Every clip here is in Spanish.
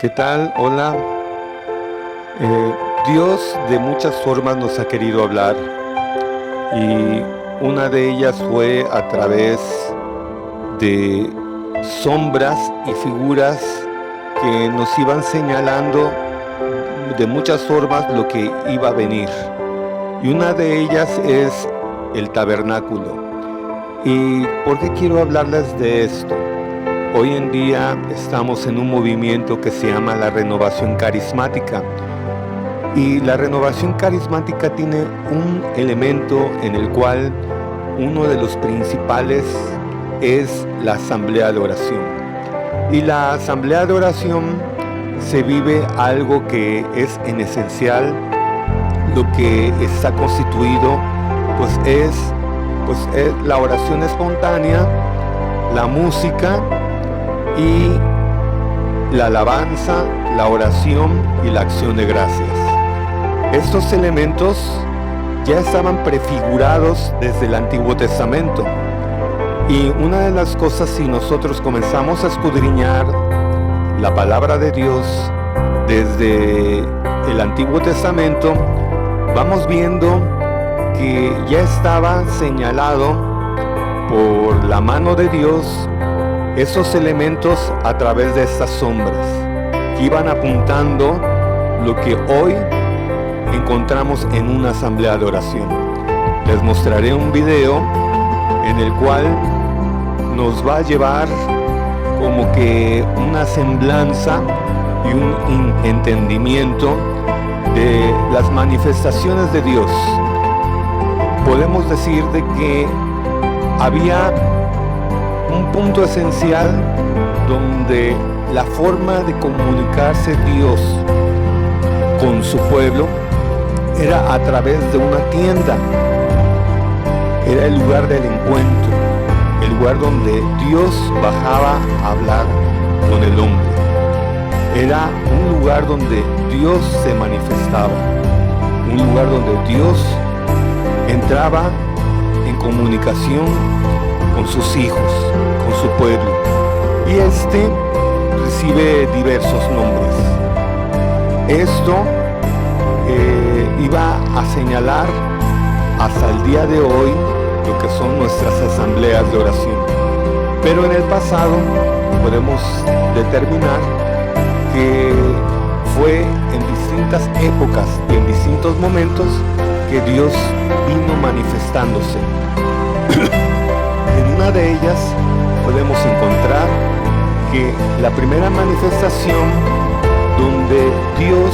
¿Qué tal? Hola. Dios de muchas formas nos ha querido hablar y una de ellas fue a través de sombras y figuras que nos iban señalando de muchas formas lo que iba a venir. Y una de ellas es el tabernáculo. ¿Y por qué quiero hablarles de esto? Hoy en día estamos en un movimiento que se llama la renovación carismática. Y la renovación carismática tiene un elemento en el cual uno de los principales es la asamblea de oración. Y la asamblea de oración se vive algo que es en esencial, lo que está constituido, pues es la oración espontánea, la música y la alabanza, la oración y la acción de gracias. Estos elementos ya estaban prefigurados desde el Antiguo Testamento. Y una de las cosas, si nosotros comenzamos a escudriñar la palabra de Dios desde el Antiguo Testamento, vamos viendo que ya estaba señalado por la mano de Dios esos elementos a través de estas sombras que iban apuntando lo que hoy encontramos en una asamblea de oración. Les mostraré un video en el cual nos va a llevar como que una semblanza y un entendimiento de las manifestaciones de Dios. Podemos decir de que había un punto esencial donde la forma de comunicarse Dios con su pueblo era a través de una tienda. Era el lugar del encuentro, el lugar donde Dios bajaba a hablar con el hombre. Era un lugar donde Dios se manifestaba, un lugar donde Dios entraba en comunicación con sus hijos, con su pueblo, y recibe diversos nombres. Esto iba a señalar hasta el día de hoy lo que son nuestras asambleas de oración. Pero en el pasado podemos determinar que fue en distintas épocas y en distintos momentos que Dios vino manifestándose. En una de ellas podemos encontrar que la primera manifestación donde Dios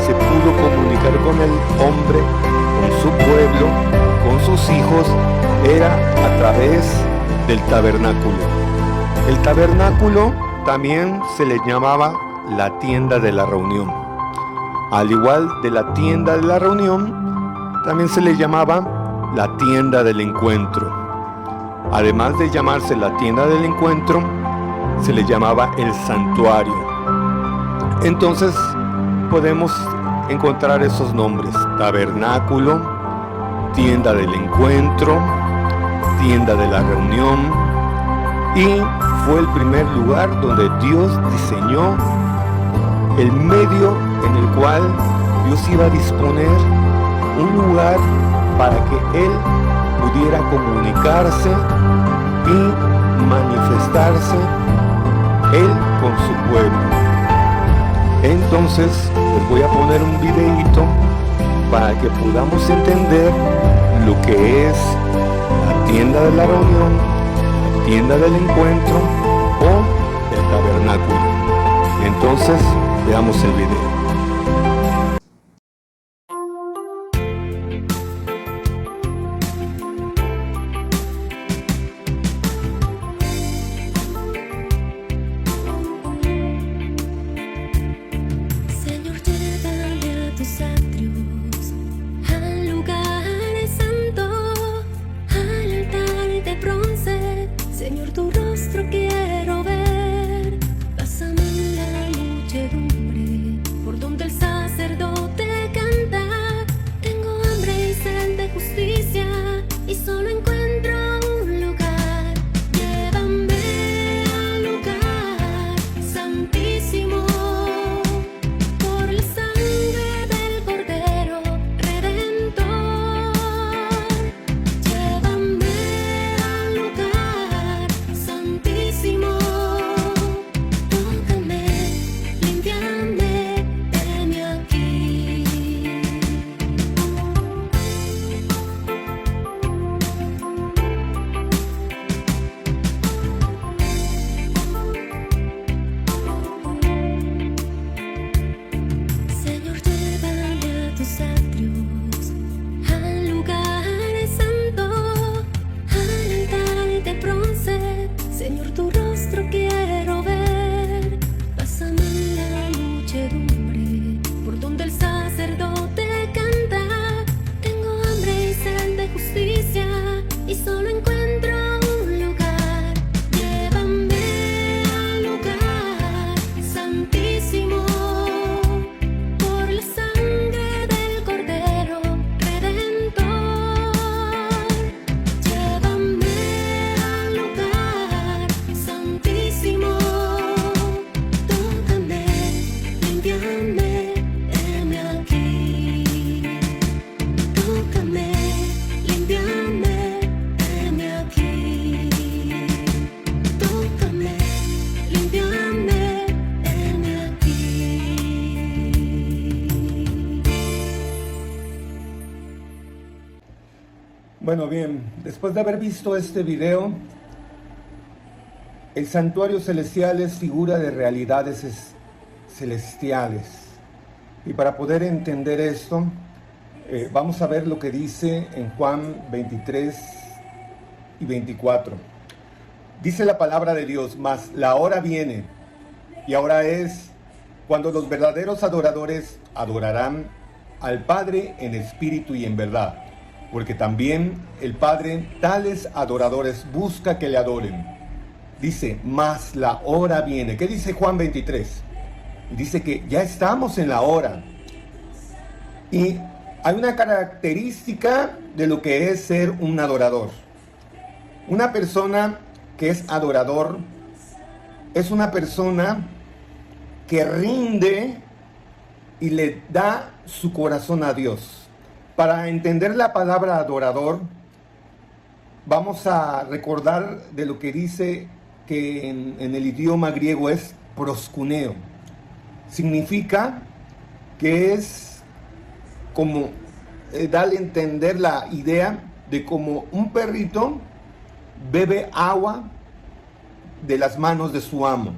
se pudo comunicar con el hombre, con su pueblo, con sus hijos, era a través del tabernáculo. El tabernáculo también se le llamaba la tienda de la reunión. Al igual de la tienda de la reunión, también se le llamaba la tienda del encuentro. Además de llamarse la tienda del encuentro, se le llamaba el santuario. Entonces podemos encontrar esos nombres: tabernáculo, tienda del encuentro, tienda de la reunión, y fue el primer lugar donde Dios diseñó el medio en el cual Dios iba a disponer un lugar para que Él pudiera comunicarse y manifestarse Él con su pueblo. Entonces les voy a poner un videíto para que podamos entender lo que es la tienda de la reunión, la tienda del encuentro o el tabernáculo. Entonces veamos el video. Señor, tu rostro quiero ver. Pásame la muchedumbre por Bueno, bien, después de haber visto este video, el santuario celestial es figura de realidades celestiales. Y para poder entender esto, vamos a ver lo que dice en Juan 23 y 24. Dice la palabra de Dios: mas la hora viene, y ahora es, cuando los verdaderos adoradores adorarán al Padre en espíritu y en verdad, porque también el Padre tales adoradores busca que le adoren. Dice, mas la hora viene. ¿Qué dice Juan 23? Dice que ya estamos en la hora. Y hay una característica de lo que es ser un adorador. Una persona que es adorador es una persona que rinde y le da su corazón a Dios. Para entender la palabra adorador, vamos a recordar de lo que dice que en el idioma griego es proskuneo. Significa que es como darle a entender la idea de como un perrito bebe agua de las manos de su amo.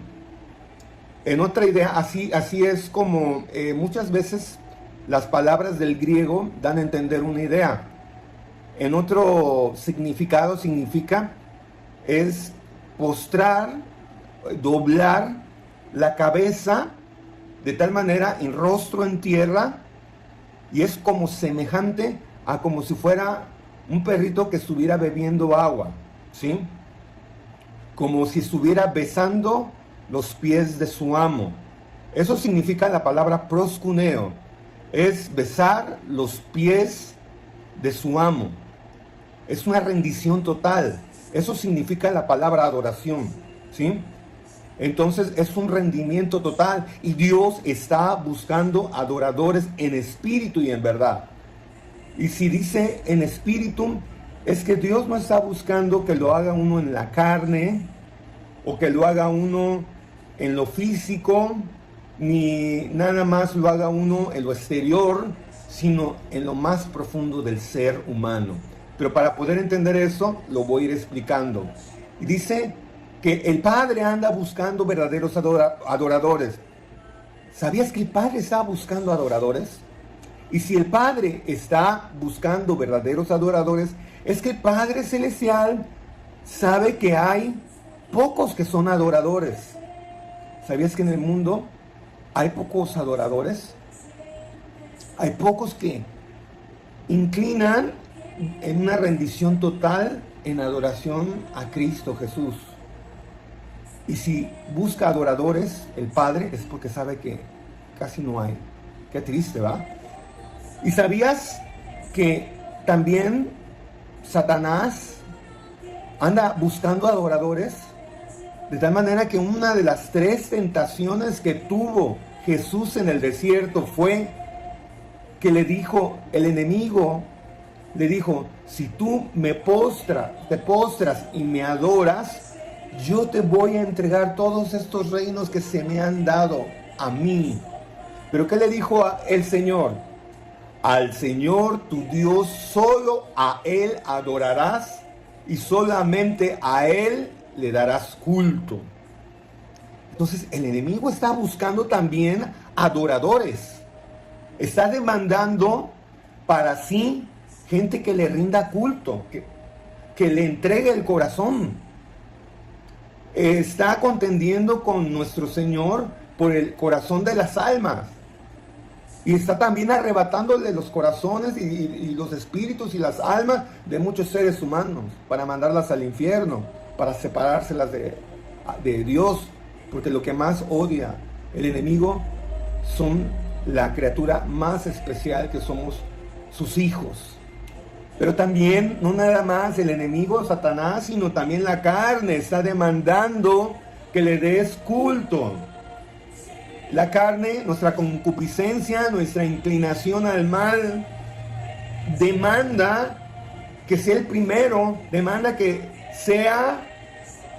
En otra idea, así es como muchas veces las palabras del griego dan a entender una idea. En otro significado significa es postrar, doblar la cabeza de tal manera en rostro en tierra, y es como semejante a como si fuera un perrito que estuviera bebiendo agua, ¿sí? Como si estuviera besando los pies de su amo. Eso significa la palabra proskuneo. Es besar los pies de su amo. Es una rendición total. Eso significa la palabra adoración, ¿sí? Entonces es un rendimiento total, y Dios está buscando adoradores en espíritu y en verdad. Y si dice en espíritu, es que Dios no está buscando que lo haga uno en la carne, o que lo haga uno en lo físico, ni nada más lo haga uno en lo exterior, sino en lo más profundo del ser humano. Pero para poder entender eso, lo voy a ir explicando. Y dice que el Padre anda buscando verdaderos adoradores. ¿Sabías que el Padre está buscando adoradores? Y si el Padre está buscando verdaderos adoradores, es que el Padre Celestial sabe que hay pocos que son adoradores. ¿Sabías que en el mundo hay pocos adoradores? Hay pocos que inclinan en una rendición total en adoración a Cristo Jesús. Y si busca adoradores, el Padre, es porque sabe que casi no hay. Qué triste, ¿va? ¿Y sabías que también Satanás anda buscando adoradores? De tal manera que una de las 3 tentaciones que tuvo Jesús en el desierto fue que le dijo el enemigo, le dijo, si tú te postras y me adoras, yo te voy a entregar todos estos reinos que se me han dado a mí. Pero ¿qué le dijo el Señor? Al Señor tu Dios, solo a Él adorarás, y solamente a Él le darás culto. Entonces el enemigo está buscando también adoradores. Está demandando para sí gente que le rinda culto, que le entregue el corazón. Está contendiendo con nuestro Señor por el corazón de las almas. Y está también arrebatándole los corazones y los espíritus y las almas de muchos seres humanos para mandarlas al infierno, para separárselas de Dios. Porque lo que más odia el enemigo son la criatura más especial que somos sus hijos. Pero también, no nada más el enemigo Satanás, sino también la carne está demandando que le des culto. La carne, nuestra concupiscencia, nuestra inclinación al mal, demanda que sea el primero, demanda que sea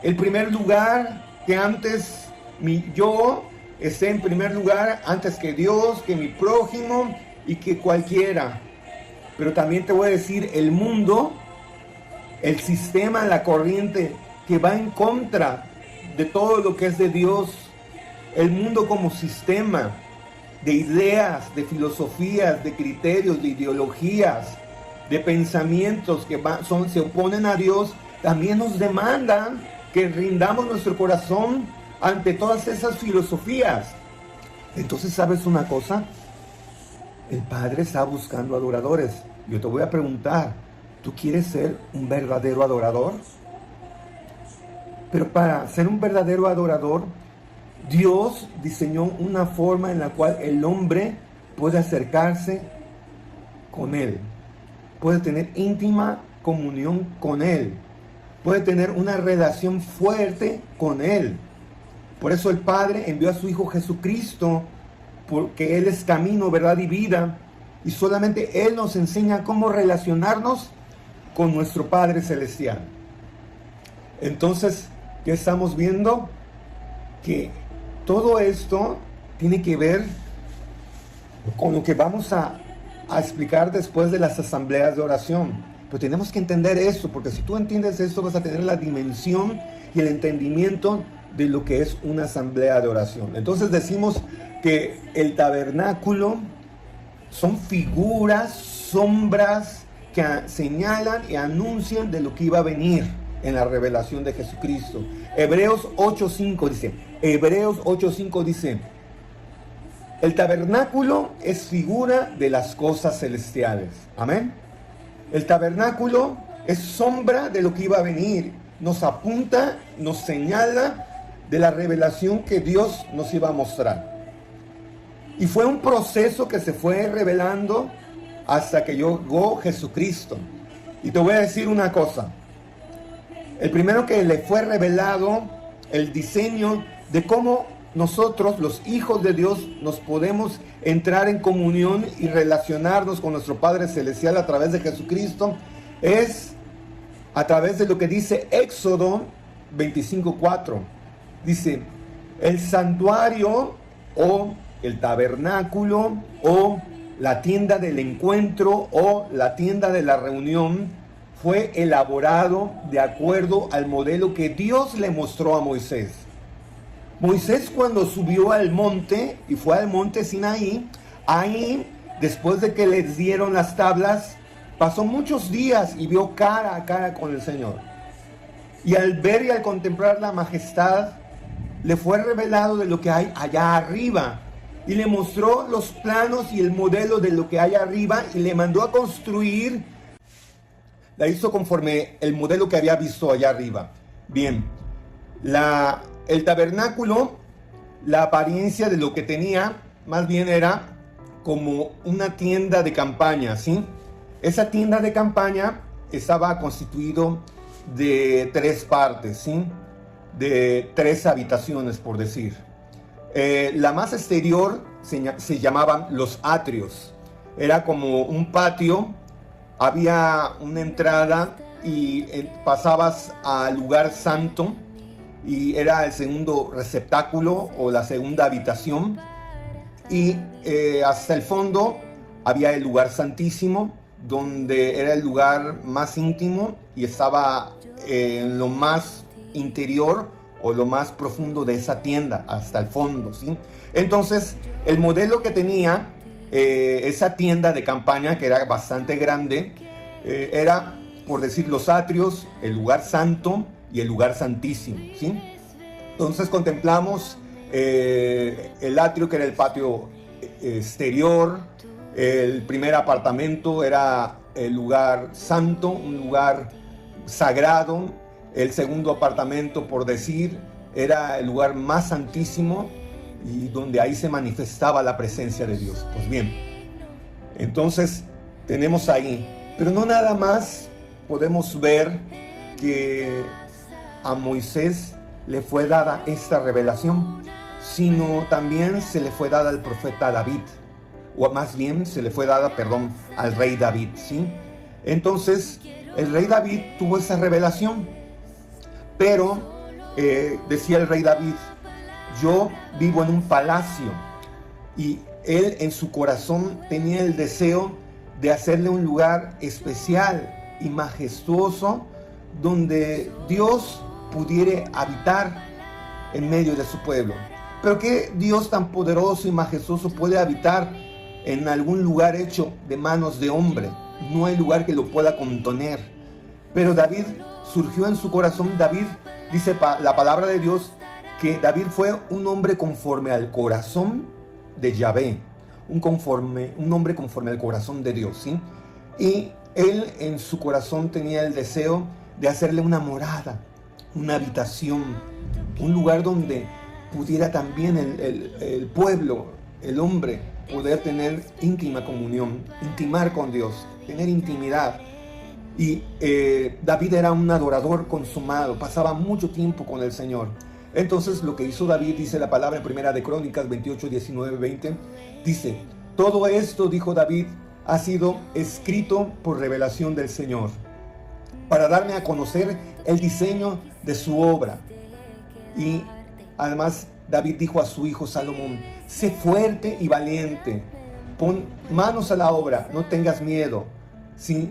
el primer lugar, que antes yo esté en primer lugar, antes que Dios, que mi prójimo y que cualquiera. Pero también te voy a decir, el mundo el sistema, la corriente que va en contra de todo lo que es de Dios, el mundo como sistema de ideas, de filosofías, de criterios, de ideologías, de pensamientos que se oponen a Dios, también nos demandan que rindamos nuestro corazón ante todas esas filosofías. Entonces, ¿sabes una cosa? El Padre está buscando adoradores. Yo te voy a preguntar, ¿tú quieres ser un verdadero adorador? Pero para ser un verdadero adorador, Dios diseñó una forma en la cual el hombre puede acercarse con Él, puede tener íntima comunión con Él, puede tener una relación fuerte con Él. Por eso el Padre envió a su Hijo Jesucristo, porque Él es camino, verdad y vida, y solamente Él nos enseña cómo relacionarnos con nuestro Padre Celestial. Entonces, ¿qué estamos viendo? Que todo esto tiene que ver con lo que vamos a explicar después de las asambleas de oración. Pero tenemos que entender esto, porque si tú entiendes esto, vas a tener la dimensión y el entendimiento de lo que es una asamblea de oración. Entonces decimos que el tabernáculo son figuras, sombras que señalan y anuncian de lo que iba a venir en la revelación de Jesucristo. Hebreos 8:5 dice, el tabernáculo es figura de las cosas celestiales. Amén. El tabernáculo es sombra de lo que iba a venir. Nos apunta, nos señala de la revelación que Dios nos iba a mostrar. Y fue un proceso que se fue revelando hasta que llegó Jesucristo. Y te voy a decir una cosa. El primero que le fue revelado, el diseño de cómo nosotros, los hijos de Dios, nos podemos entrar en comunión y relacionarnos con nuestro Padre Celestial a través de Jesucristo, es a través de lo que dice Éxodo 25:4. Dice, el santuario o el tabernáculo o la tienda del encuentro o la tienda de la reunión fue elaborado de acuerdo al modelo que Dios le mostró a Moisés. Moisés, cuando subió al monte y fue al monte Sinaí, ahí, después de que les dieron las tablas, pasó muchos días y vio cara a cara con el Señor. Y al ver y al contemplar la majestad, le fue revelado de lo que hay allá arriba. Y le mostró los planos y el modelo de lo que hay arriba y le mandó a construir. La hizo conforme el modelo que había visto allá arriba. Bien, el tabernáculo, la apariencia de lo que tenía, más bien era como una tienda de campaña, ¿sí? Esa tienda de campaña estaba constituido de 3 partes, ¿sí? De 3 habitaciones, por decir. La más exterior se llamaban los atrios. Era como un patio, había una entrada y pasabas al lugar santo y era el segundo receptáculo o la segunda habitación. Y hasta el fondo había el lugar santísimo, donde era el lugar más íntimo y estaba en lo más interior o lo más profundo de esa tienda, hasta el fondo, ¿sí? Entonces, el modelo que tenía esa tienda de campaña, que era bastante grande, era, por decir, los atrios, el lugar santo y el lugar santísimo, ¿sí? Entonces contemplamos el atrio, que era el patio exterior. El primer apartamento era el lugar santo, un lugar sagrado. El segundo apartamento, por decir, era el lugar más santísimo y donde ahí se manifestaba la presencia de Dios. Pues bien, entonces tenemos ahí, pero no nada más podemos ver que a Moisés le fue dada esta revelación, sino también se le fue dada al profeta David, o más bien se le fue dada, al rey David, ¿sí? Entonces, el rey David tuvo esa revelación. Pero decía el rey David, yo vivo en un palacio, y él en su corazón tenía el deseo de hacerle un lugar especial y majestuoso donde Dios pudiera habitar en medio de su pueblo. Pero ¿qué Dios tan poderoso y majestuoso puede habitar en algún lugar hecho de manos de hombre? No hay lugar que lo pueda contener. Pero David surgió en su corazón. David, dice la palabra de Dios, que David fue un hombre conforme al corazón de Yahvé, un hombre conforme al corazón de Dios, ¿sí? Y él en su corazón tenía el deseo de hacerle una morada, una habitación, un lugar donde pudiera también el pueblo, el hombre, poder tener íntima comunión, intimar con Dios, tener intimidad. Y David era un adorador consumado, pasaba mucho tiempo con el Señor. Entonces lo que hizo David, dice la palabra en Primera de Crónicas 28, 19, 20, dice: todo esto, dijo David, ha sido escrito por revelación del Señor, para darme a conocer el diseño de su obra. Y además David dijo a su hijo Salomón: sé fuerte y valiente, pon manos a la obra, no tengas miedo,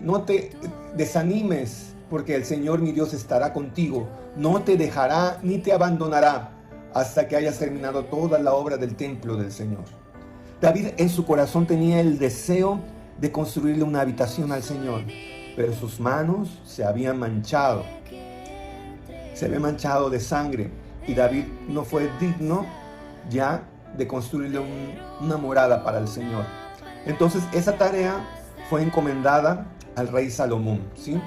no te desanimes, porque el Señor mi Dios estará contigo, no te dejará ni te abandonará hasta que hayas terminado toda la obra del templo del Señor. David en su corazón tenía el deseo de construirle una habitación al Señor, pero sus manos se habían manchado de sangre, y David no fue digno ya de construirle una morada para el Señor. Entonces esa tarea fue encomendada al rey Salomón, ¿sí?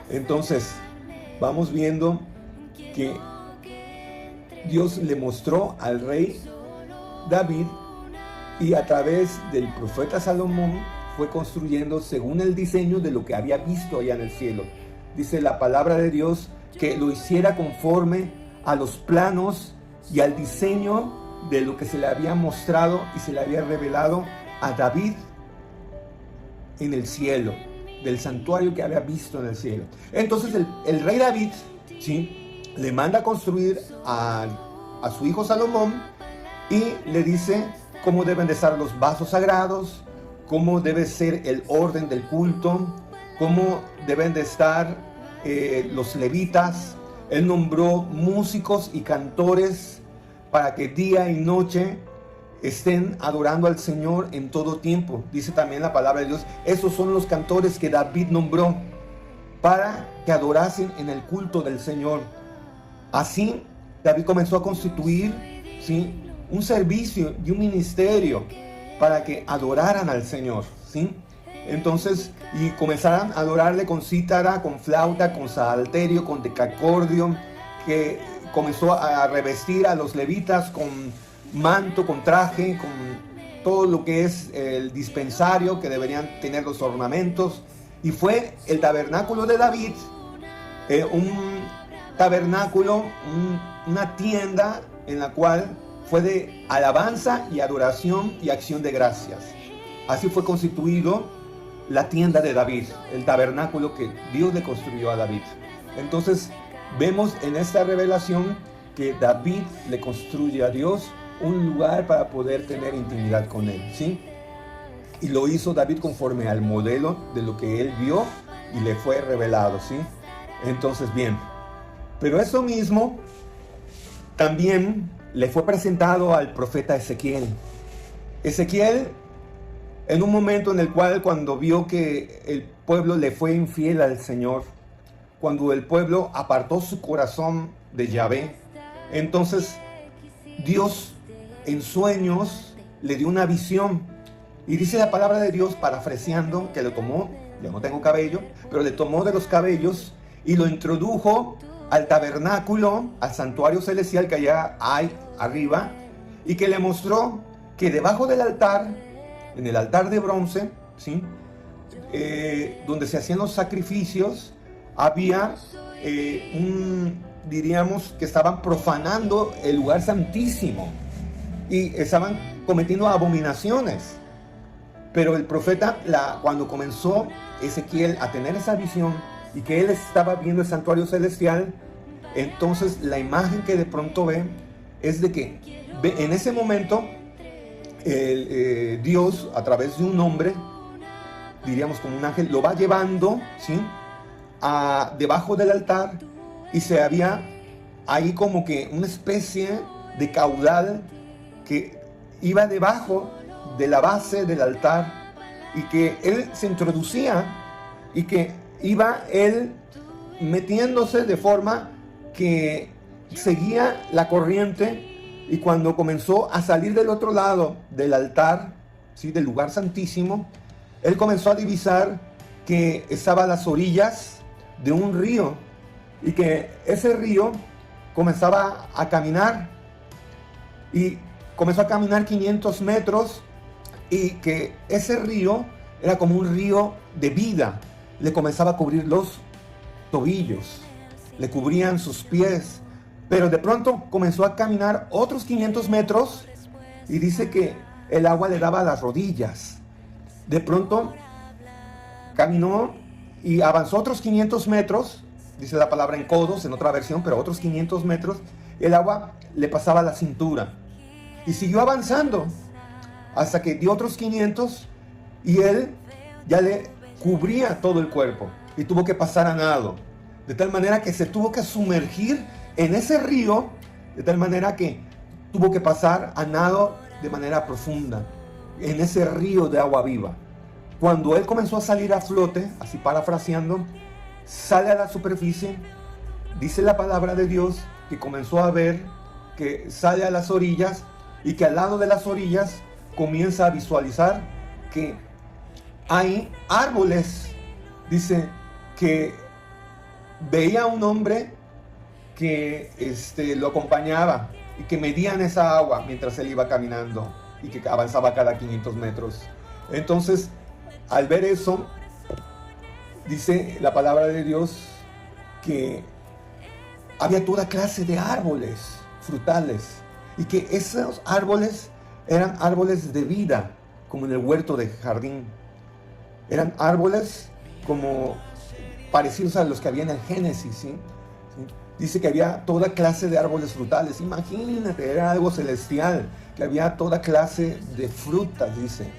Entonces vamos viendo que Dios le mostró al rey David, y a través del profeta Salomón fue construyendo según el diseño de lo que había visto allá en el cielo. Dice la palabra de Dios que lo hiciera conforme a los planos y al diseño de lo que se le había mostrado y se le había revelado a David en el cielo, del santuario que había visto en el cielo. Entonces el rey David, ¿sí?, le manda a construir a su hijo Salomón, y le dice cómo deben de estar los vasos sagrados, cómo debe ser el orden del culto, cómo deben de estar los levitas. Él nombró músicos y cantores para que día y noche estén adorando al Señor en todo tiempo. Dice también la palabra de Dios, esos son los cantores que David nombró para que adorasen en el culto del Señor. Así David comenzó a constituir, ¿sí?, un servicio y un ministerio para que adoraran al Señor, ¿sí? Entonces, y comenzaran a adorarle con cítara, con flauta, con salterio, con decacordio, que comenzó a revestir a los levitas con manto, con traje, con todo lo que es el dispensario, que deberían tener los ornamentos. Y fue el tabernáculo de David, un tabernáculo, una tienda en la cual fue de alabanza y adoración y acción de gracias. Así fue constituido la tienda de David, el tabernáculo que Dios le construyó a David. Entonces vemos en esta revelación que David le construye a Dios un lugar para poder tener intimidad con él, ¿sí? Y lo hizo David conforme al modelo de lo que él vio y le fue revelado, ¿sí? Entonces, bien, pero eso mismo también le fue presentado al profeta Ezequiel. Ezequiel, en un momento en el cual, cuando vio que el pueblo le fue infiel al Señor, cuando el pueblo apartó su corazón de Yahvé, entonces Dios en sueños le dio una visión. Y dice la palabra de Dios, parafraseando, que lo tomó, yo no tengo cabello, pero le tomó de los cabellos y lo introdujo al tabernáculo, al santuario celestial que allá hay arriba, y que le mostró que debajo del altar, en el altar de bronce, ¿sí?, donde se hacían los sacrificios, había diríamos que estaban profanando el lugar santísimo y estaban cometiendo abominaciones. Pero el profeta, cuando comenzó Ezequiel a tener esa visión y que él estaba viendo el santuario celestial, entonces la imagen que de pronto ve es de que en ese momento Dios, a través de un hombre, diríamos como un ángel, lo va llevando, ¿sí?, debajo del altar y se había ahí como que una especie de caudal que iba debajo de la base del altar y que él se introducía y que iba él metiéndose de forma que seguía la corriente, y cuando comenzó a salir del otro lado del altar, ¿sí?, del lugar santísimo, él comenzó a divisar que estaba a las orillas de un río y que ese río comenzaba a caminar y comenzó a caminar 500 metros y que ese río era como un río de vida. Le comenzaba a cubrir los tobillos, le cubrían sus pies, pero de pronto comenzó a caminar otros 500 metros y dice que el agua le daba a las rodillas. De pronto caminó y avanzó otros 500 metros, dice la palabra en codos en otra versión, pero otros 500 metros, el agua le pasaba a la cintura. Y siguió avanzando hasta que dio otros 500 y él ya le cubría todo el cuerpo y tuvo que pasar a nado. De tal manera que se tuvo que sumergir en ese río, de tal manera que tuvo que pasar a nado de manera profunda, en ese río de agua viva. Cuando él comenzó a salir a flote, así parafraseando, sale a la superficie, dice la palabra de Dios que comenzó a ver que sale a las orillas y que al lado de las orillas comienza a visualizar que hay árboles. Dice que veía a un hombre que lo acompañaba y que medían esa agua mientras él iba caminando y que avanzaba cada 500 metros. Entonces, al ver eso, dice la palabra de Dios que había toda clase de árboles frutales y que esos árboles eran árboles de vida, como en el huerto de jardín. Eran árboles como parecidos a los que había en el Génesis, ¿sí? Dice que había toda clase de árboles frutales. Imagínate, era algo celestial, que había toda clase de frutas, dice.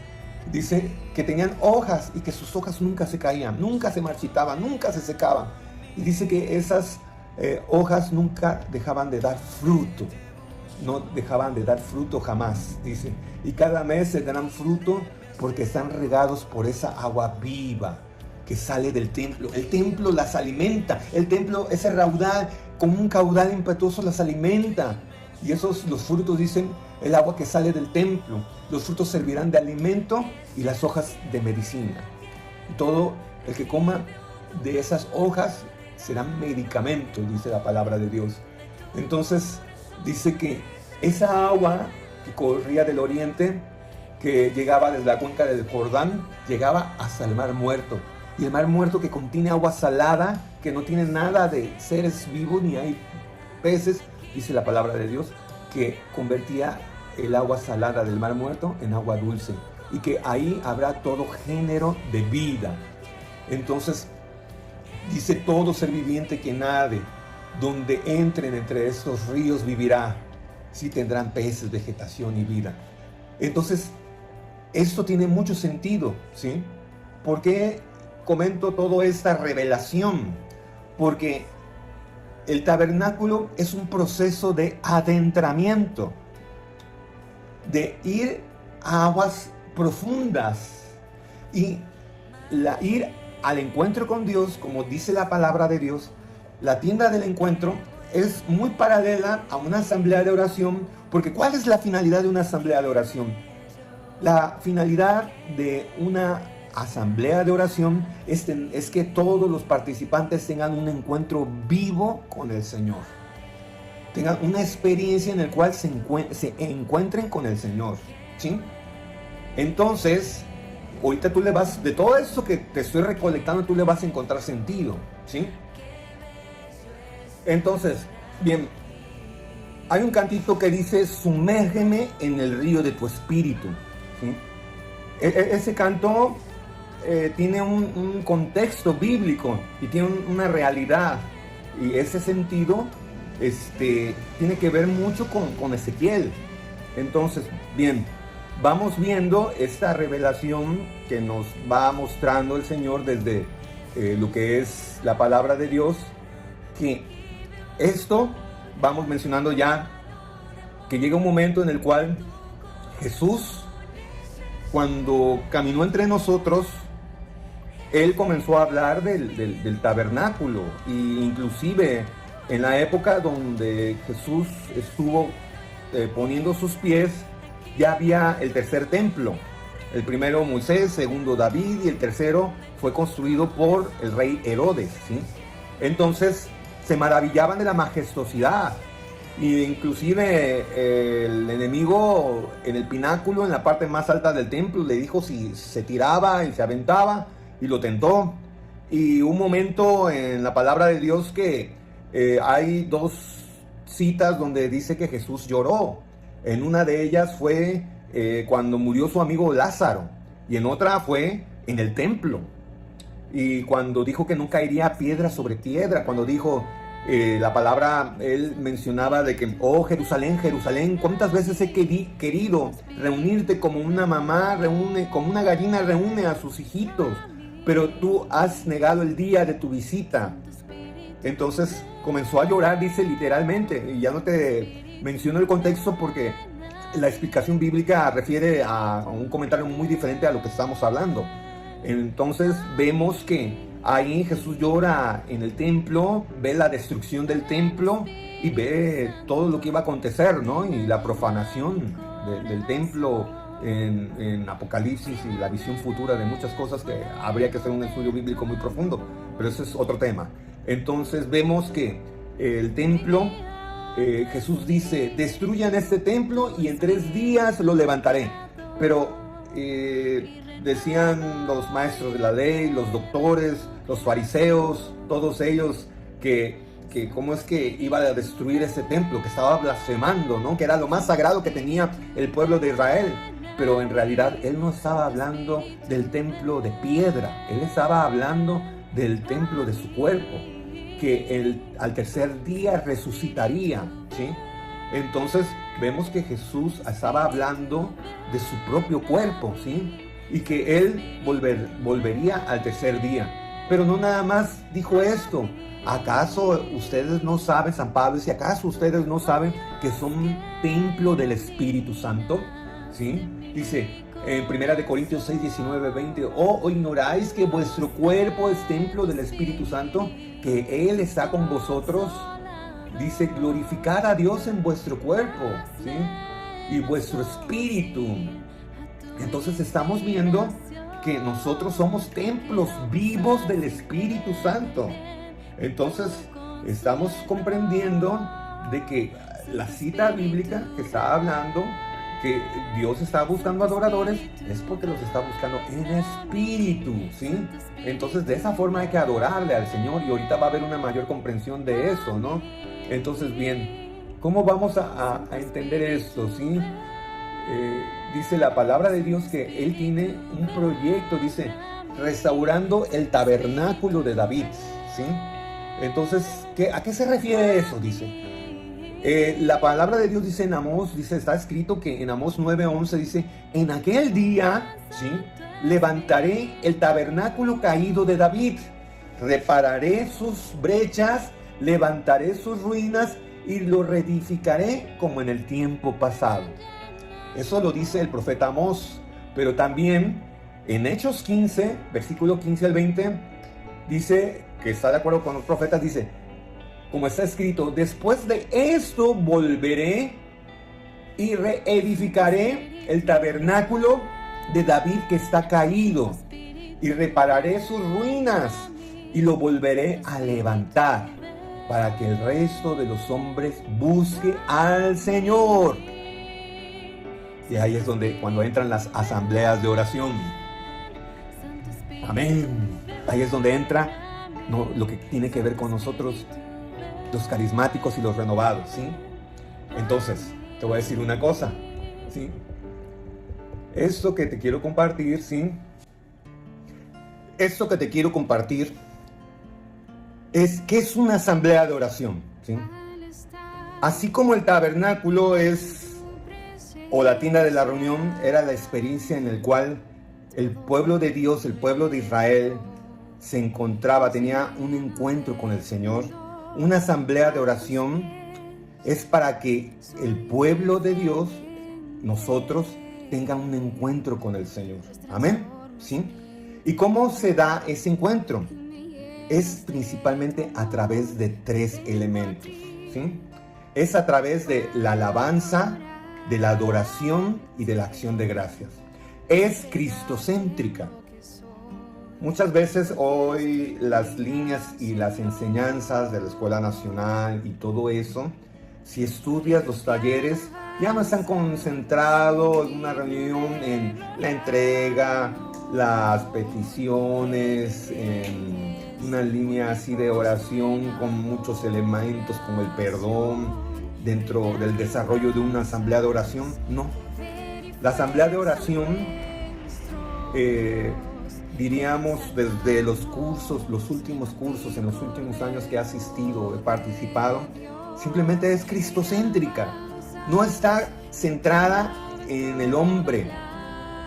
Dice que tenían hojas y que sus hojas nunca se caían, nunca se marchitaban, nunca se secaban. Y dice que esas hojas nunca dejaban de dar fruto, no dejaban de dar fruto jamás, dice. Y cada mes se darán fruto porque están regados por esa agua viva que sale del templo. El templo las alimenta, el templo, ese raudal, como un caudal impetuoso las alimenta. Y los frutos, dicen, el agua que sale del templo, los frutos servirán de alimento y las hojas de medicina. Y todo el que coma de esas hojas será medicamento, dice la palabra de Dios. Entonces dice que esa agua que corría del oriente, que llegaba desde la cuenca del Jordán, llegaba hasta el Mar Muerto. Y el Mar Muerto, que contiene agua salada, que no tiene nada de seres vivos, ni hay peces, dice la palabra de Dios, que convertía el agua salada del Mar Muerto en agua dulce. Y que ahí habrá todo género de vida. Entonces, dice, todo ser viviente que nade, donde entren entre estos ríos vivirá. Sí, tendrán peces, vegetación y vida. Entonces, esto tiene mucho sentido, ¿sí? ¿Por qué comento toda esta revelación? Porque el tabernáculo es un proceso de adentramiento, de ir a aguas profundas y ir al encuentro con Dios, como dice la palabra de Dios. La tienda del encuentro es muy paralela a una asamblea de oración, porque ¿cuál es la finalidad de una asamblea de oración? La finalidad de una asamblea de oración es que todos los participantes tengan un encuentro vivo con el Señor, tengan una experiencia en la cual se encuentren con el Señor, ¿sí? Entonces, ahorita tú le vas, de todo eso que te estoy recolectando, tú le vas a encontrar sentido, ¿sí? Entonces, bien, hay un cantito que dice, sumérgeme en el río de tu espíritu, ¿sí? Ese canto tiene un contexto bíblico y tiene una realidad, y ese sentido tiene que ver mucho con Ezequiel. Entonces, bien, vamos viendo esta revelación que nos va mostrando el Señor desde lo que es la palabra de Dios, que esto vamos mencionando ya, que llega un momento en el cual Jesús, cuando caminó entre nosotros, Él comenzó a hablar del tabernáculo, e inclusive en la época donde Jesús estuvo poniendo sus pies, ya había el tercer templo. El primero Moisés, segundo David, y el tercero fue construido por el rey Herodes, ¿sí? Entonces se maravillaban de la majestuosidad, y inclusive el enemigo en el pináculo, en la parte más alta del templo, le dijo si se tiraba y se aventaba, y lo tentó. Y un momento en la palabra de Dios que hay dos citas donde dice que Jesús lloró. En una de ellas fue cuando murió su amigo Lázaro, y en otra fue en el templo, y cuando dijo que no caería piedra sobre piedra, cuando dijo la palabra, él mencionaba de que, oh Jerusalén, Jerusalén, cuántas veces he querido reunirte como una mamá reúne, como una gallina reúne a sus hijitos, pero tú has negado el día de tu visita. Entonces comenzó a llorar, dice literalmente, y ya no te menciono el contexto porque la explicación bíblica refiere a un comentario muy diferente a lo que estamos hablando. Entonces vemos que ahí Jesús llora en el templo, ve la destrucción del templo y ve todo lo que iba a acontecer, ¿no? Y la profanación del templo en Apocalipsis, y la visión futura de muchas cosas que habría que hacer un estudio bíblico muy profundo, pero ese es otro tema. Entonces vemos que el templo, Jesús dice, destruyan este templo y en 3 días lo levantaré. Pero decían los maestros de la ley, los doctores, los fariseos, todos ellos, que cómo es que iba a destruir ese templo, que estaba blasfemando, ¿no? Que era lo más sagrado que tenía el pueblo de Israel. Pero en realidad él no estaba hablando del templo de piedra, él estaba hablando del templo de su cuerpo, que al tercer día resucitaría, ¿sí? Entonces vemos que Jesús estaba hablando de su propio cuerpo, ¿sí? Y que él volvería al tercer día. Pero no nada más dijo esto. ¿Acaso ustedes no saben, San Pablo dice, acaso ustedes no saben que son templo del Espíritu Santo? ¿Sí? Dice en 1 Corintios 6, 19, 20, ¿o ignoráis que vuestro cuerpo es templo del Espíritu Santo, que Él está con vosotros? Dice, glorificad a Dios en vuestro cuerpo, ¿sí? Y vuestro espíritu. Entonces estamos viendo que nosotros somos templos vivos del Espíritu Santo. Entonces estamos comprendiendo de que la cita bíblica que está hablando que Dios está buscando adoradores es porque los está buscando en espíritu, ¿sí? Entonces de esa forma hay que adorarle al Señor, y ahorita va a haber una mayor comprensión de eso, ¿no? Entonces bien, ¿cómo vamos a entender esto, sí? Dice la palabra de Dios que Él tiene un proyecto, dice, restaurando el tabernáculo de David, ¿sí? Entonces, ¿a qué se refiere eso? Dice, la palabra de Dios dice en Amós, está escrito que en Amós 9:11 dice, en aquel día, ¿sí?, levantaré el tabernáculo caído de David, repararé sus brechas, levantaré sus ruinas y lo reedificaré como en el tiempo pasado. Eso lo dice el profeta Amós. Pero también en Hechos 15, versículo 15 al 20, dice que está de acuerdo con los profetas, dice, como está escrito, después de esto volveré y reedificaré el tabernáculo de David que está caído, y repararé sus ruinas y lo volveré a levantar, para que el resto de los hombres busque al Señor. Y ahí es donde, cuando entran las asambleas de oración. Amén. Ahí es donde entra lo que tiene que ver con nosotros, los carismáticos y los renovados, ¿sí? Entonces, te voy a decir una cosa, ¿sí? Esto que te quiero compartir, ¿sí? Esto que te quiero compartir es que es una asamblea de oración, ¿sí? Así como el tabernáculo o la tienda de la reunión, era la experiencia en la cual el pueblo de Dios, el pueblo de Israel, se encontraba, tenía un encuentro con el Señor. Una asamblea de oración es para que el pueblo de Dios, nosotros, tenga un encuentro con el Señor. Amén. ¿Sí? ¿Y cómo se da ese encuentro? Es principalmente a través de 3 elementos. ¿Sí? Es a través de la alabanza, de la adoración y de la acción de gracias. Es cristocéntrica. Muchas veces hoy las líneas y las enseñanzas de la Escuela Nacional y todo eso, si estudias los talleres, ya no están concentrados en una reunión en la entrega, las peticiones, en una línea así de oración con muchos elementos como el perdón dentro del desarrollo de una asamblea de oración. No. La asamblea de oración, diríamos desde los cursos, los últimos cursos, en los últimos años que he asistido, he participado, simplemente es cristocéntrica. No está centrada en el hombre,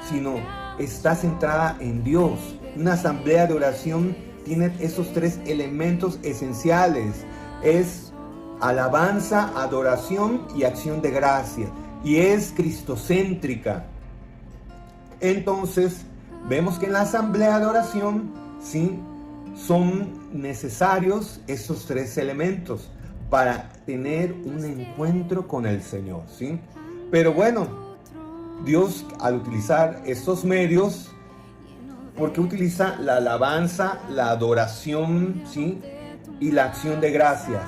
sino está centrada en Dios. Una asamblea de oración tiene esos 3 elementos esenciales. Es alabanza, adoración y acción de gracia. Y es cristocéntrica. Entonces, vemos que en la asamblea de oración, sí, son necesarios esos 3 elementos para tener un encuentro con el Señor, ¿sí? Pero bueno, Dios al utilizar estos medios, ¿por qué utiliza la alabanza, la adoración, ¿sí? Y la acción de gracias?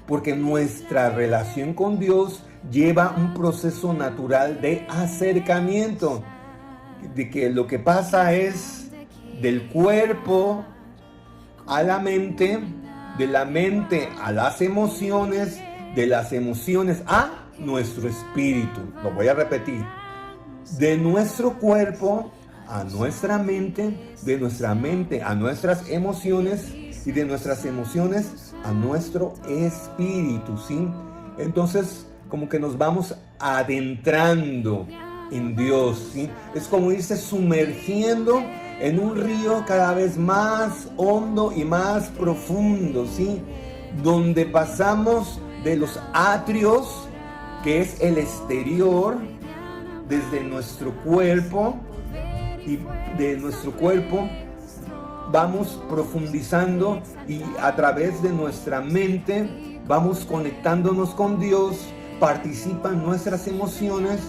Porque nuestra relación con Dios lleva un proceso natural de acercamiento, de que lo que pasa es del cuerpo a la mente, de la mente a las emociones, de las emociones a nuestro espíritu. Lo voy a repetir. De nuestro cuerpo a nuestra mente, de nuestra mente a nuestras emociones y de nuestras emociones a nuestro espíritu, ¿sí? Entonces, como que nos vamos adentrando en Dios, ¿sí? Es como irse sumergiendo en un río cada vez más hondo y más profundo, ¿sí? Donde pasamos de los atrios, que es el exterior, desde nuestro cuerpo, y de nuestro cuerpo vamos profundizando y a través de nuestra mente vamos conectándonos con Dios, participan nuestras emociones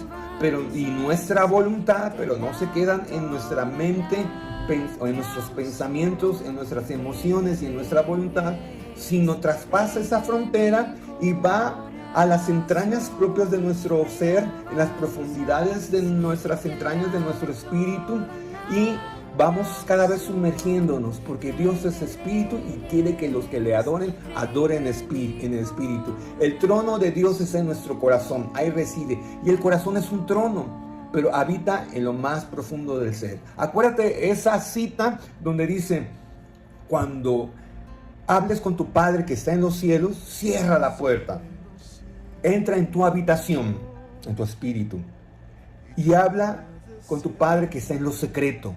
y nuestra voluntad, pero no se quedan en nuestra mente, en nuestros pensamientos, en nuestras emociones y en nuestra voluntad, sino traspasa esa frontera y va a las entrañas propias de nuestro ser, en las profundidades de nuestras entrañas, de nuestro espíritu, y vamos cada vez sumergiéndonos, porque Dios es espíritu y quiere que los que le adoren en el espíritu. El trono de Dios es en nuestro corazón, ahí reside, y el corazón es un trono, pero habita en lo más profundo del ser. Acuérdate esa cita donde dice: cuando hables con tu Padre que está en los cielos, cierra la puerta, entra en tu habitación, en tu espíritu, y habla con tu Padre que está en lo secreto.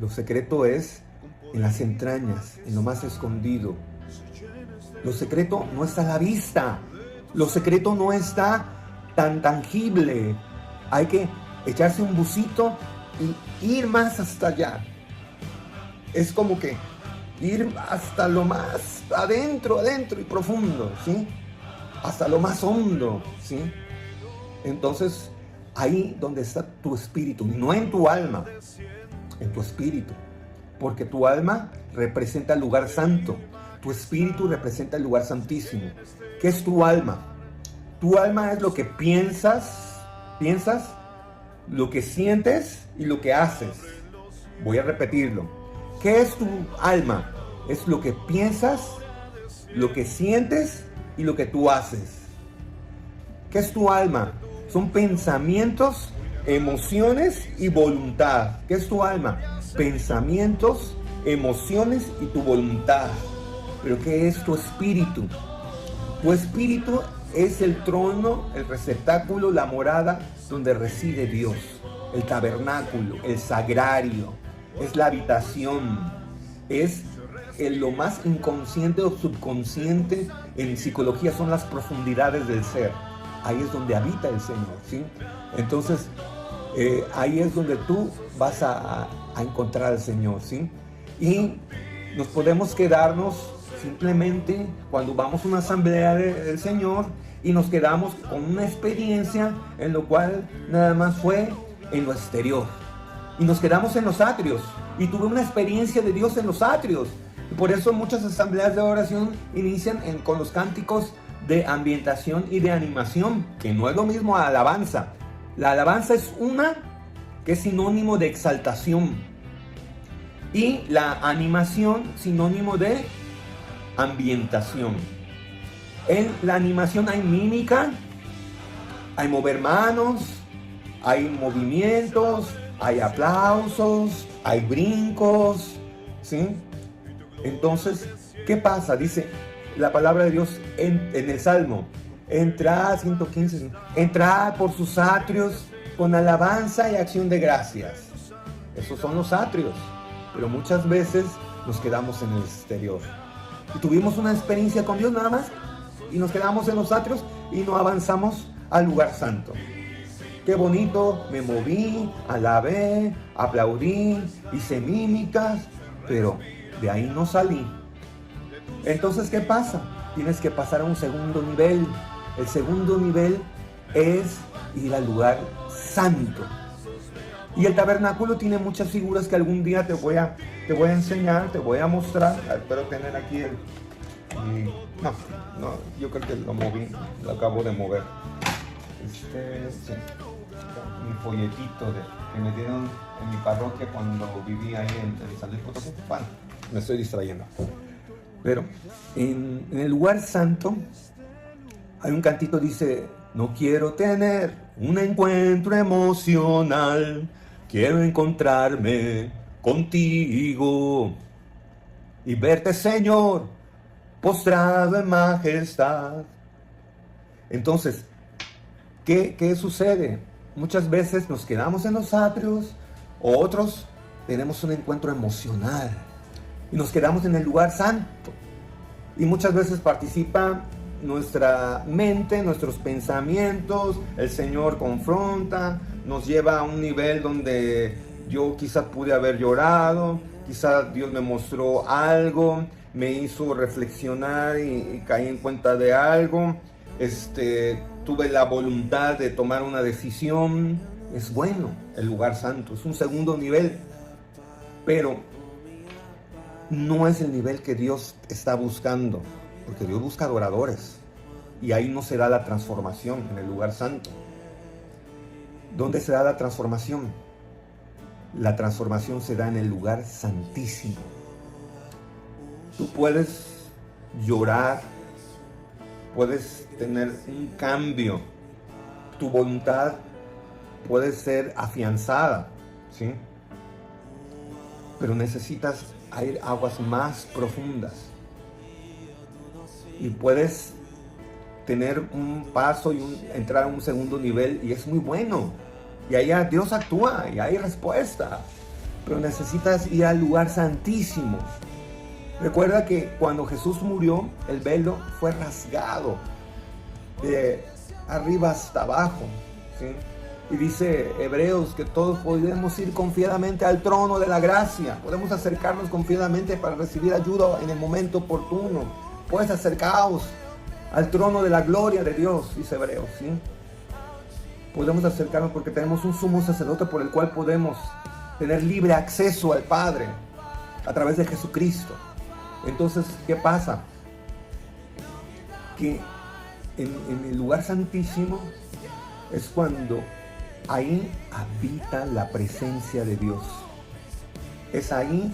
Lo secreto es en las entrañas, en lo más escondido. Lo secreto no está a la vista. Lo secreto no está tan tangible. Hay que echarse un bucito y ir más hasta allá. Es como que ir hasta lo más adentro y profundo, ¿sí? Hasta lo más hondo, ¿sí? Entonces, ahí donde está tu espíritu, no en tu alma, en tu espíritu, porque tu alma representa el lugar santo, tu espíritu representa el lugar santísimo. ¿Qué es tu alma? Tu alma es lo que piensas, lo que sientes y lo que haces. Voy a repetirlo. ¿Qué es tu alma? Es lo que piensas, lo que sientes y lo que tú haces. ¿Qué es tu alma? Son pensamientos, emociones y voluntad. ¿Qué es tu alma? Pensamientos, emociones y tu voluntad. Pero ¿qué es tu espíritu? Tu espíritu es el trono, el receptáculo, la morada donde reside Dios. El tabernáculo, el sagrario, es la habitación. es lo más inconsciente o subconsciente. En psicología son las profundidades del ser. Ahí es donde habita el Señor, ¿sí? Entonces, ahí es donde tú vas a encontrar al Señor, ¿sí? Y nos podemos quedarnos simplemente cuando vamos a una asamblea del Señor y nos quedamos con una experiencia en lo cual nada más fue en lo exterior. Y nos quedamos en los atrios. Y tuve una experiencia de Dios en los atrios. Y por eso muchas asambleas de oración inician con los cánticos de ambientación y de animación, que no es lo mismo a alabanza. La alabanza es una que es sinónimo de exaltación. Y la animación sinónimo de ambientación. En la animación hay mímica, hay mover manos, hay movimientos, hay aplausos, hay brincos, ¿sí? Entonces, ¿qué pasa? Dice la palabra de Dios en el Salmo, entrad, 115, entrad por sus atrios con alabanza y acción de gracias. Esos son los atrios, pero muchas veces nos quedamos en el exterior. Y tuvimos una experiencia con Dios nada más, y nos quedamos en los atrios y no avanzamos al lugar santo. Qué bonito, me moví, alabé, aplaudí, hice mímicas, pero de ahí no salí. Entonces, ¿qué pasa? Tienes que pasar a un segundo nivel. El segundo nivel es ir al lugar santo. Y el tabernáculo tiene muchas figuras que algún día te voy a enseñar, te voy a mostrar. Espero tener aquí no, yo creo que lo moví, lo acabo de mover. Sí, mi folletito que me dieron en mi parroquia cuando viví ahí en San Luis Potosí. Bueno, me estoy distrayendo. Pero en el lugar santo hay un cantito, dice: no quiero tener un encuentro emocional, quiero encontrarme contigo y verte, Señor, postrado en majestad. Entonces, ¿qué sucede? Muchas veces nos quedamos en los atrios, o otros tenemos un encuentro emocional y nos quedamos en el lugar santo. Y muchas veces participa nuestra mente, nuestros pensamientos, el Señor confronta, nos lleva a un nivel donde yo quizás pude haber llorado, quizás Dios me mostró algo, me hizo reflexionar y caí en cuenta de algo, tuve la voluntad de tomar una decisión. Es bueno el lugar santo, es un segundo nivel, pero no es el nivel que Dios está buscando, porque Dios busca adoradores, y ahí no se da la transformación en el lugar santo. ¿Dónde se da la transformación? La transformación se da en el lugar santísimo. Tú puedes llorar, puedes tener un cambio, tu voluntad puede ser afianzada, ¿sí? Pero necesitas ir a aguas más profundas. Y puedes tener un paso y entrar a un segundo nivel, y es muy bueno. Y allá Dios actúa y hay respuesta. Pero necesitas ir al lugar santísimo. Recuerda que cuando Jesús murió, el velo fue rasgado de arriba hasta abajo, ¿sí? Y dice Hebreos que todos podemos ir confiadamente al trono de la gracia. Podemos acercarnos confiadamente para recibir ayuda en el momento oportuno. Puedes acercaros al trono de la gloria de Dios, dice Hebreos, ¿sí? Podemos acercarnos porque tenemos un sumo sacerdote por el cual podemos tener libre acceso al Padre a través de Jesucristo. Entonces, ¿qué pasa? Que en el lugar santísimo es cuando ahí habita la presencia de Dios. Es ahí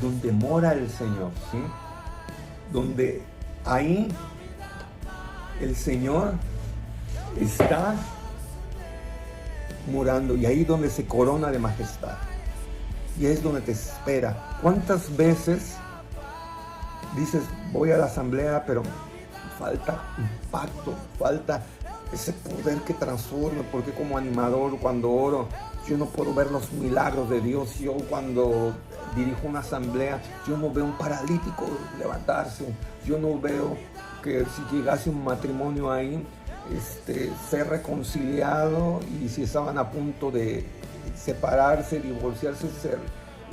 donde mora el Señor, ¿sí? Donde ahí el Señor está morando, y ahí donde se corona de majestad. Y es donde te espera. ¿Cuántas veces dices, voy a la asamblea, pero falta impacto, falta ese poder que transforme? Porque como animador, cuando oro, Yo no puedo ver los milagros de Dios. Yo cuando dirijo una asamblea, yo no veo un paralítico levantarse. Yo no veo que si llegase un matrimonio ahí, ser reconciliado, y si estaban a punto de separarse, divorciarse, se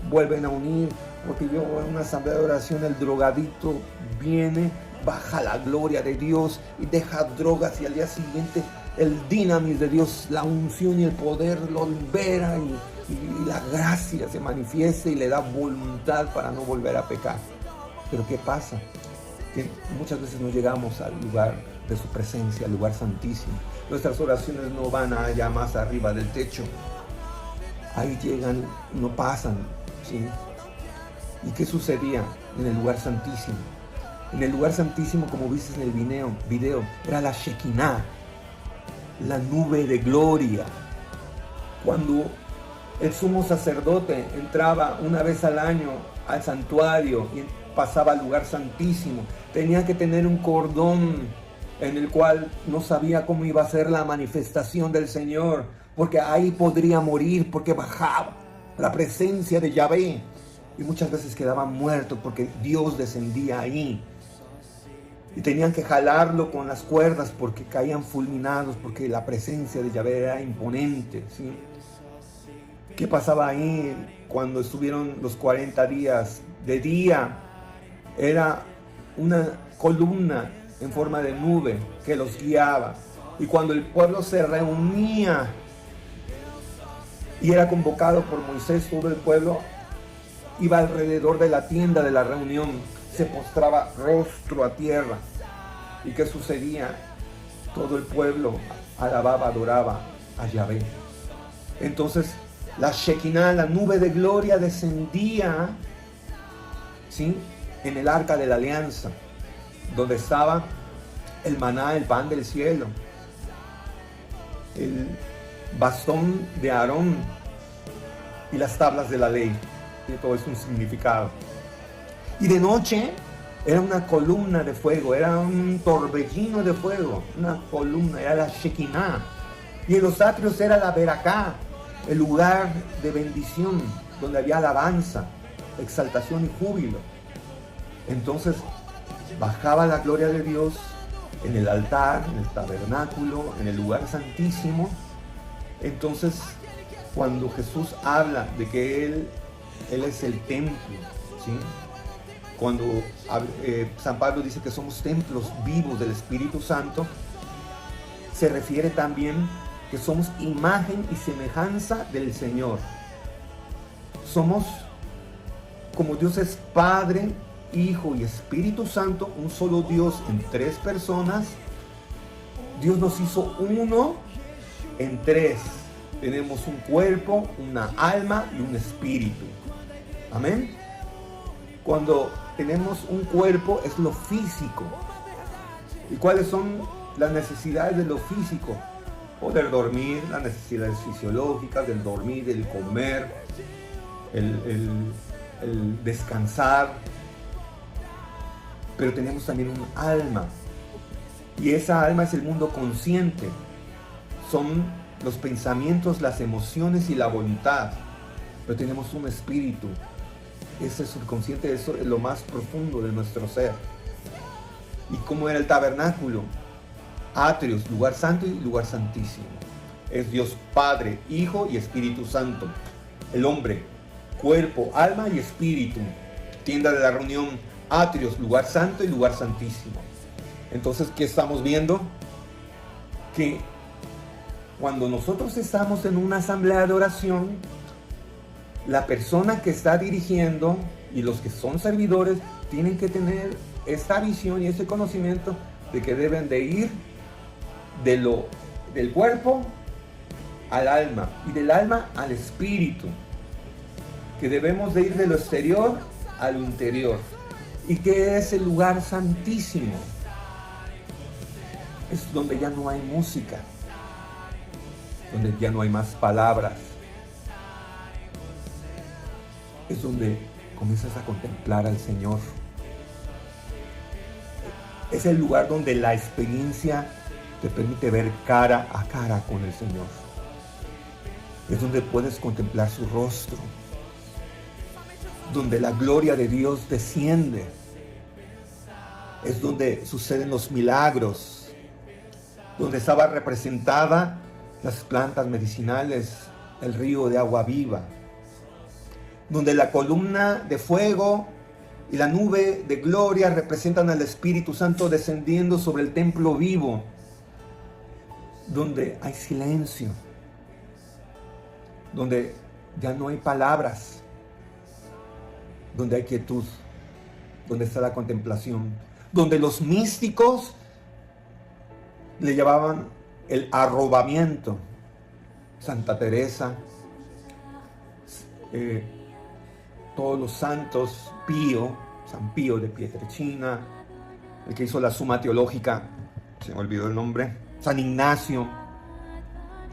vuelven a unir. Porque yo en una asamblea de oración, el drogadicto viene, baja la gloria de Dios y deja drogas, y al día siguiente el dinamis de Dios, la unción y el poder lo libera, y la gracia se manifiesta y le da voluntad para no volver a pecar. Pero ¿qué pasa? Que muchas veces no llegamos al lugar de su presencia, al lugar santísimo. Nuestras oraciones no van allá más arriba del techo. Ahí llegan, no pasan, ¿sí? ¿Y qué sucedía en el lugar santísimo? En el lugar santísimo, como viste en el video, era la Shekinah, la nube de gloria. Cuando el sumo sacerdote entraba una vez al año al santuario y pasaba al lugar santísimo, tenía que tener un cordón en el cual no sabía cómo iba a ser la manifestación del Señor, porque ahí podría morir, porque bajaba la presencia de Yahvé, y muchas veces quedaban muertos porque Dios descendía ahí. Y tenían que jalarlo con las cuerdas porque caían fulminados, porque la presencia de Yahvé era imponente, ¿sí? ¿Qué pasaba ahí cuando estuvieron los 40 días? De día era una columna en forma de nube que los guiaba. Y cuando el pueblo se reunía y era convocado por Moisés, todo el pueblo iba alrededor de la tienda de la reunión, se postraba rostro a tierra. ¿Y qué sucedía? Todo el pueblo alababa, adoraba a Yahvé. Entonces la Shekinah, la nube de gloria, descendía, ¿sí?, en el arca de la alianza, donde estaba el maná, el pan del cielo, el bastón de Aarón y las tablas de la ley. Y todo es un significado. Y de noche era una columna de fuego, era un torbellino de fuego, una columna, era la Shekinah. Y en los atrios era la Beraká, el lugar de bendición, donde había alabanza, exaltación y júbilo. Entonces bajaba la gloria de Dios en el altar, en el tabernáculo, en el lugar santísimo. Entonces, cuando Jesús habla de que Él es el templo, ¿sí?, cuando San Pablo dice que somos templos vivos del Espíritu Santo, se refiere también que somos imagen y semejanza del Señor. Somos, como Dios es Padre, Hijo y Espíritu Santo, un solo Dios en tres personas, Dios nos hizo uno en tres. Tenemos un cuerpo, una alma y un espíritu. Amén. Cuando tenemos un cuerpo es lo físico. ¿Y cuáles son las necesidades de lo físico? Poder dormir, las necesidades fisiológicas del dormir, el comer, el descansar. Pero tenemos también un alma. Y esa alma es el mundo consciente. Son los pensamientos, las emociones y la voluntad. Pero tenemos un espíritu. Ese subconsciente, eso es lo más profundo de nuestro ser. ¿Y cómo era el tabernáculo? Atrios, lugar santo y lugar santísimo. Es Dios Padre, Hijo y Espíritu Santo. El hombre, cuerpo, alma y espíritu. Tienda de la reunión, atrios, lugar santo y lugar santísimo. Entonces, ¿qué estamos viendo? Que cuando nosotros estamos en una asamblea de oración, la persona que está dirigiendo y los que son servidores tienen que tener esta visión y ese conocimiento de que deben de ir del cuerpo al alma y del alma al espíritu, que debemos de ir de lo exterior a lo interior. ¿Y qué es el lugar santísimo? Es donde ya no hay música, donde ya no hay más palabras. Es donde comienzas a contemplar al Señor. Es el lugar donde la experiencia te permite ver cara a cara con el Señor. Es donde puedes contemplar su rostro, donde la gloria de Dios desciende. Es donde suceden los milagros, donde estaba representada las plantas medicinales, el río de agua viva, donde la columna de fuego y la nube de gloria representan al Espíritu Santo descendiendo sobre el templo vivo, donde hay silencio, donde ya no hay palabras, donde hay quietud, donde está la contemplación, donde los místicos le llamaban el arrobamiento. Santa Teresa, todos los santos, San Pío de Pietrelcina, el que hizo la Suma Teológica, se me olvidó el nombre, San Ignacio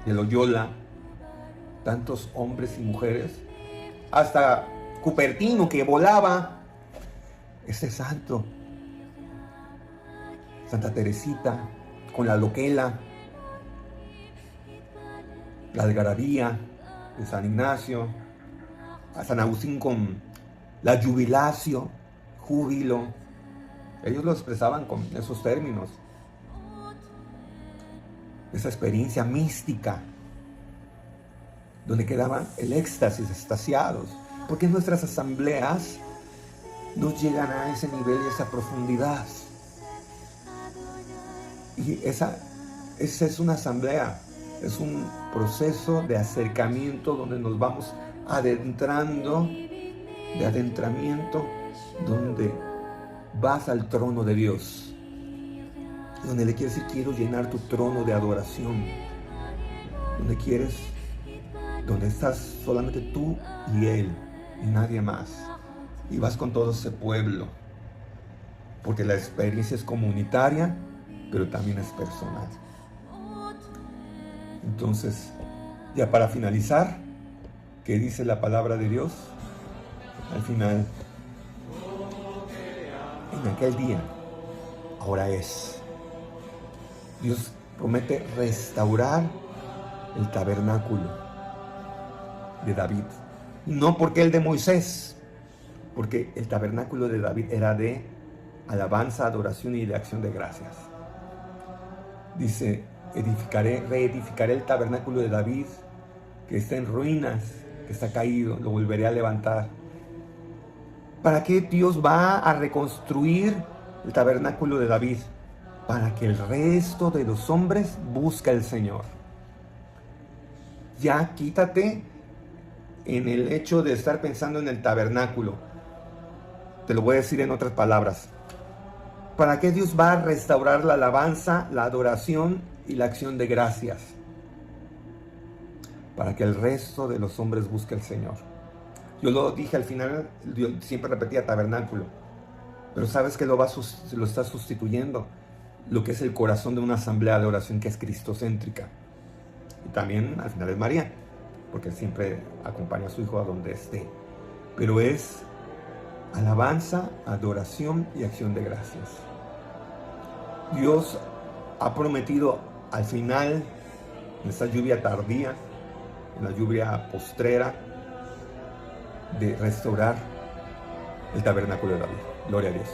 de Loyola, tantos hombres y mujeres, hasta Cupertino que volaba, ese santo, Santa Teresita con la loquela, la algarabía de San Ignacio, a San Agustín con la jubilatio, júbilo. Ellos lo expresaban con esos términos. Esa experiencia mística, donde quedaban el éxtasis, extasiados. Porque nuestras asambleas no llegan a ese nivel y esa profundidad. Y esa es una asamblea, es un proceso de acercamiento donde nos vamos adentrando, de adentramiento, donde vas al trono de Dios, donde le quieres decir: quiero llenar tu trono de adoración, donde estás solamente tú y Él y nadie más, y vas con todo ese pueblo, porque la experiencia es comunitaria, pero también es personal. Entonces, ya para finalizar, ¿qué dice la palabra de Dios? Al final, en aquel día, ahora es, Dios promete restaurar el tabernáculo de David. No porque el de Moisés, porque el tabernáculo de David era de alabanza, adoración y de acción de gracias. Dice: reedificaré el tabernáculo de David, que está en ruinas, que está caído, lo volveré a levantar. ¿Para qué Dios va a reconstruir el tabernáculo de David? Para que el resto de los hombres busque al Señor. Ya quítate en el hecho de estar pensando en el tabernáculo. Te lo voy a decir en otras palabras. ¿Para qué Dios va a restaurar la alabanza, la adoración y la acción de gracias? Para que el resto de los hombres busque al Señor. Yo lo dije al final, yo siempre repetía tabernáculo, pero ¿sabes qué lo está sustituyendo? Lo que es el corazón de una asamblea de oración, que es cristocéntrica. Y también al final es María, porque siempre acompaña a su hijo a donde esté. Pero es alabanza, adoración y acción de gracias. Dios ha prometido al final, en esta lluvia tardía, en la lluvia postrera, de restaurar el tabernáculo de David. Gloria a Dios.